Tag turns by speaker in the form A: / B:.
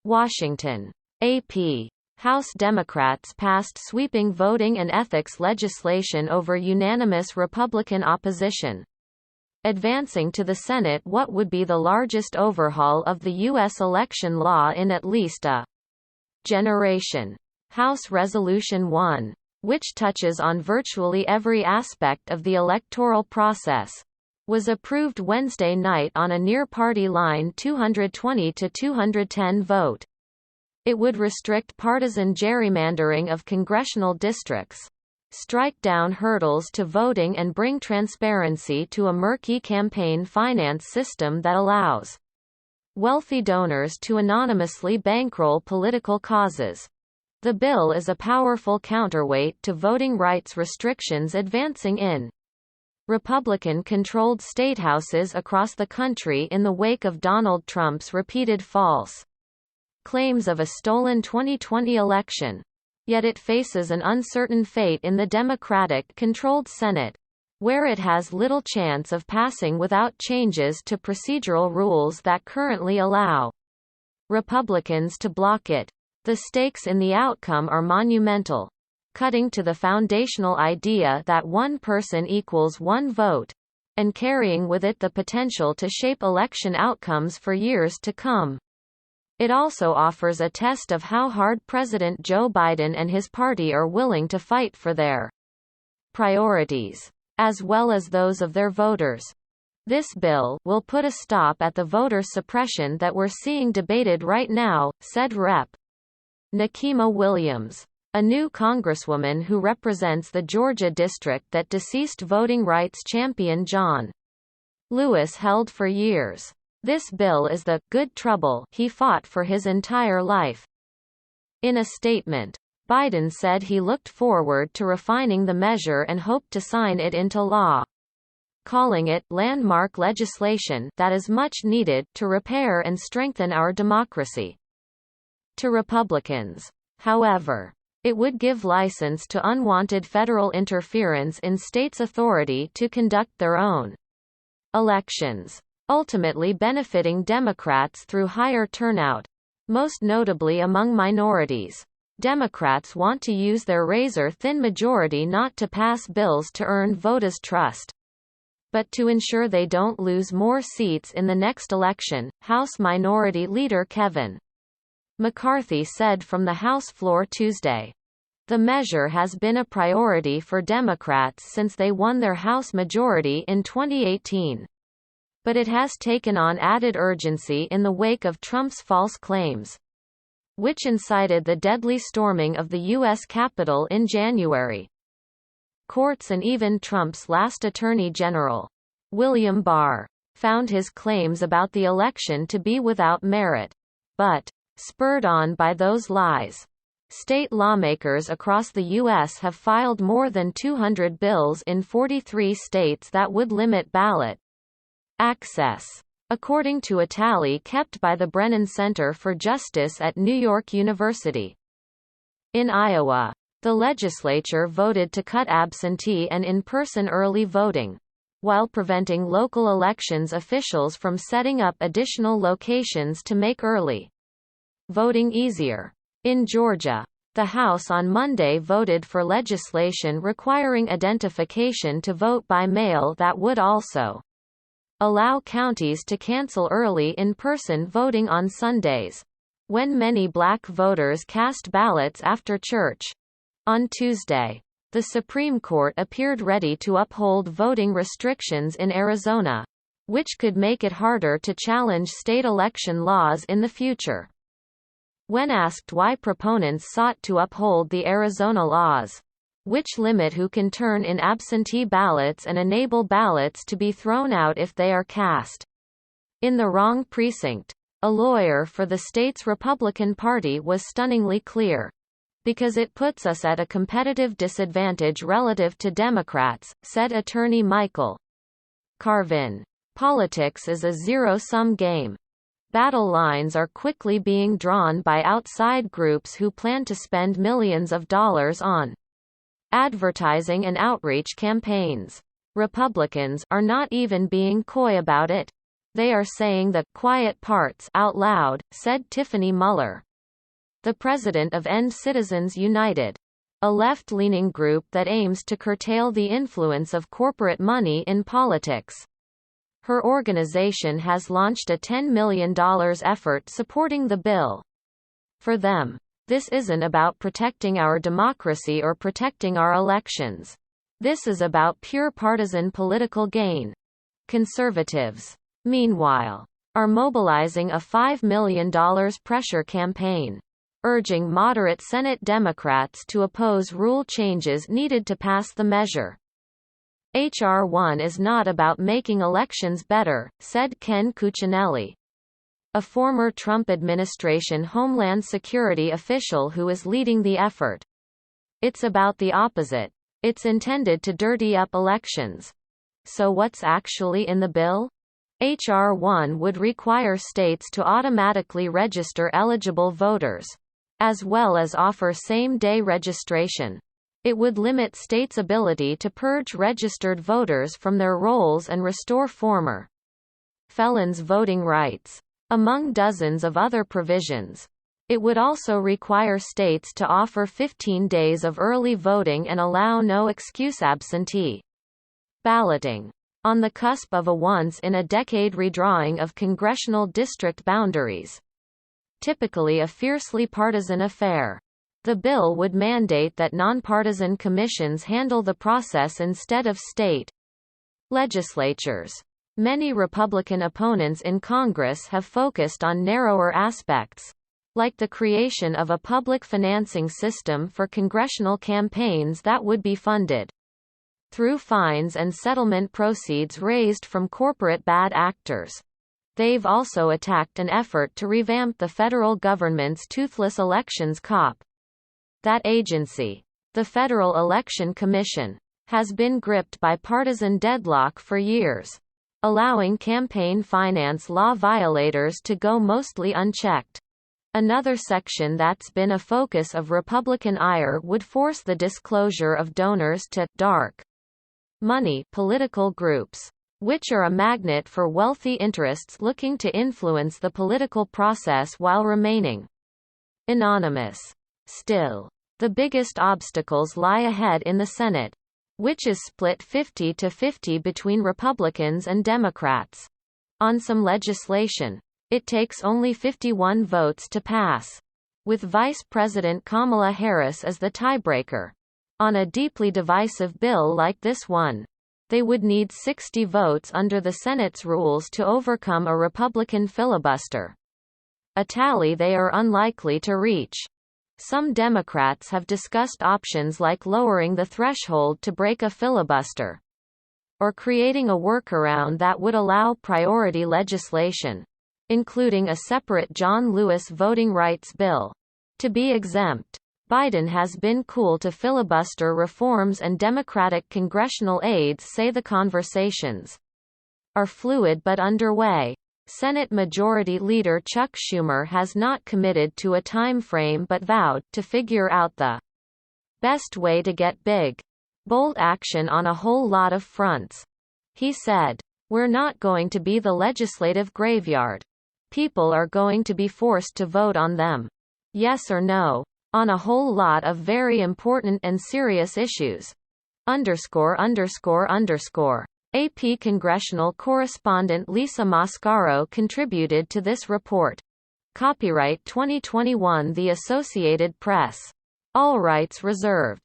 A: Washington. AP. House Democrats passed sweeping voting and ethics legislation over unanimous Republican opposition, advancing to the Senate what would be the largest overhaul of the U.S. election law in at least a generation. House Resolution 1, which touches on virtually every aspect of the electoral process, was approved Wednesday night on a near-party line 220 to 210 vote. It would restrict partisan gerrymandering of congressional districts, strike down hurdles to voting and bring transparency to a murky campaign finance system that allows wealthy donors to anonymously bankroll political causes. The bill is a powerful counterweight to voting rights restrictions advancing in Republican-controlled statehouses across the country in the wake of Donald Trump's repeated false claims of a stolen 2020 election. Yet it faces an uncertain fate in the Democratic-controlled Senate, where it has little chance of passing without changes to procedural rules that currently allow Republicans to block it. The stakes in the outcome are monumental, cutting to the foundational idea that one person equals one vote, and carrying with it the potential to shape election outcomes for years to come. It also offers a test of how hard President Joe Biden and his party are willing to fight for their priorities, as well as those of their voters. This bill will put a stop at the voter suppression that we're seeing debated right now, said Rep. Nikema Williams, a new congresswoman who represents the Georgia district that deceased voting rights champion John Lewis held for years. This bill is the good trouble he fought for his entire life. In a statement, Biden said he looked forward to refining the measure and hoped to sign it into law, calling it landmark legislation that is much needed to repair and strengthen our democracy. To Republicans, however, it would give license to unwanted federal interference in states' authority to conduct their own elections, ultimately benefiting Democrats through higher turnout, most notably among minorities. Democrats want to use their razor-thin majority not to pass bills to earn voters' trust, but to ensure they don't lose more seats in the next election, House Minority Leader Kevin McCarthy said from the House floor Tuesday. The measure has been a priority for Democrats since they won their House majority in 2018. But it has taken on added urgency in the wake of Trump's false claims, which incited the deadly storming of the U.S. Capitol in January. Courts and even Trump's last Attorney General, William Barr, found his claims about the election to be without merit. But, spurred on by those lies, state lawmakers across the U.S. have filed more than 200 bills in 43 states that would limit ballot access, according to a tally kept by the Brennan Center for Justice at New York University. In Iowa, the legislature voted to cut absentee and in-person early voting, while preventing local elections officials from setting up additional locations to make early voting easier. In Georgia, the House on Monday voted for legislation requiring identification to vote by mail that would also allow counties to cancel early in-person voting on Sundays, when many black voters cast ballots after church. On Tuesday, the Supreme Court appeared ready to uphold voting restrictions in Arizona, which could make it harder to challenge state election laws in the future. When asked why proponents sought to uphold the Arizona laws, which limit who can turn in absentee ballots and enable ballots to be thrown out if they are cast in the wrong precinct, a lawyer for the state's Republican Party was stunningly clear. Because it puts us at a competitive disadvantage relative to Democrats, said attorney Michael Carvin. Politics is a zero-sum game. Battle lines are quickly being drawn by outside groups who plan to spend millions of dollars on advertising and outreach campaigns. Republicans are not even being coy about it. They are saying the quiet parts out loud, said Tiffany Muller, the president of End Citizens United, a left-leaning group that aims to curtail the influence of corporate money in politics. Her organization has launched a $10 million effort supporting the bill. For them, this isn't about protecting our democracy or protecting our elections. This is about pure partisan political gain. Conservatives, meanwhile, are mobilizing a $5 million pressure campaign, urging moderate Senate Democrats to oppose rule changes needed to pass the measure. H.R. 1 is not about making elections better, said Ken Cuccinelli, a former Trump administration Homeland Security official who is leading the effort. It's about the opposite. It's intended to dirty up elections. So what's actually in the bill? H.R. 1 would require states to automatically register eligible voters, as well as offer same-day registration. It would limit states' ability to purge registered voters from their rolls and restore former felons' voting rights, among dozens of other provisions. It would also require states to offer 15 days of early voting and allow no-excuse absentee balloting. On the cusp of a once-in-a-decade redrawing of congressional district boundaries, typically a fiercely partisan affair, the bill would mandate that nonpartisan commissions handle the process instead of state legislatures. Many Republican opponents in Congress have focused on narrower aspects, like the creation of a public financing system for congressional campaigns that would be funded through fines and settlement proceeds raised from corporate bad actors. They've also attacked an effort to revamp the federal government's toothless elections COP. That agency, the Federal Election Commission, has been gripped by partisan deadlock for years, allowing campaign finance law violators to go mostly unchecked. Another section that's been a focus of Republican ire would force the disclosure of donors to dark money political groups, which are a magnet for wealthy interests looking to influence the political process while remaining anonymous. Still, the biggest obstacles lie ahead in the Senate, which is split 50-50 between Republicans and Democrats. On some legislation, it takes only 51 votes to pass, with Vice President Kamala Harris as the tiebreaker. On a deeply divisive bill like this one, they would need 60 votes under the Senate's rules to overcome a Republican filibuster, a tally they are unlikely to reach. Some Democrats have discussed options like lowering the threshold to break a filibuster, or creating a workaround that would allow priority legislation, including a separate John Lewis voting rights bill, to be exempt. Biden has been cool to filibuster reforms, and Democratic congressional aides say the conversations are fluid but underway. Senate Majority Leader Chuck Schumer has not committed to a time frame but vowed to figure out the best way to get big, bold action on a whole lot of fronts. He said, "We're not going to be the legislative graveyard. People are going to be forced to vote on them. Yes or no. On a whole lot of very important and serious issues." AP congressional correspondent Lisa Mascaro contributed to this report. Copyright 2021 The Associated Press. All rights reserved.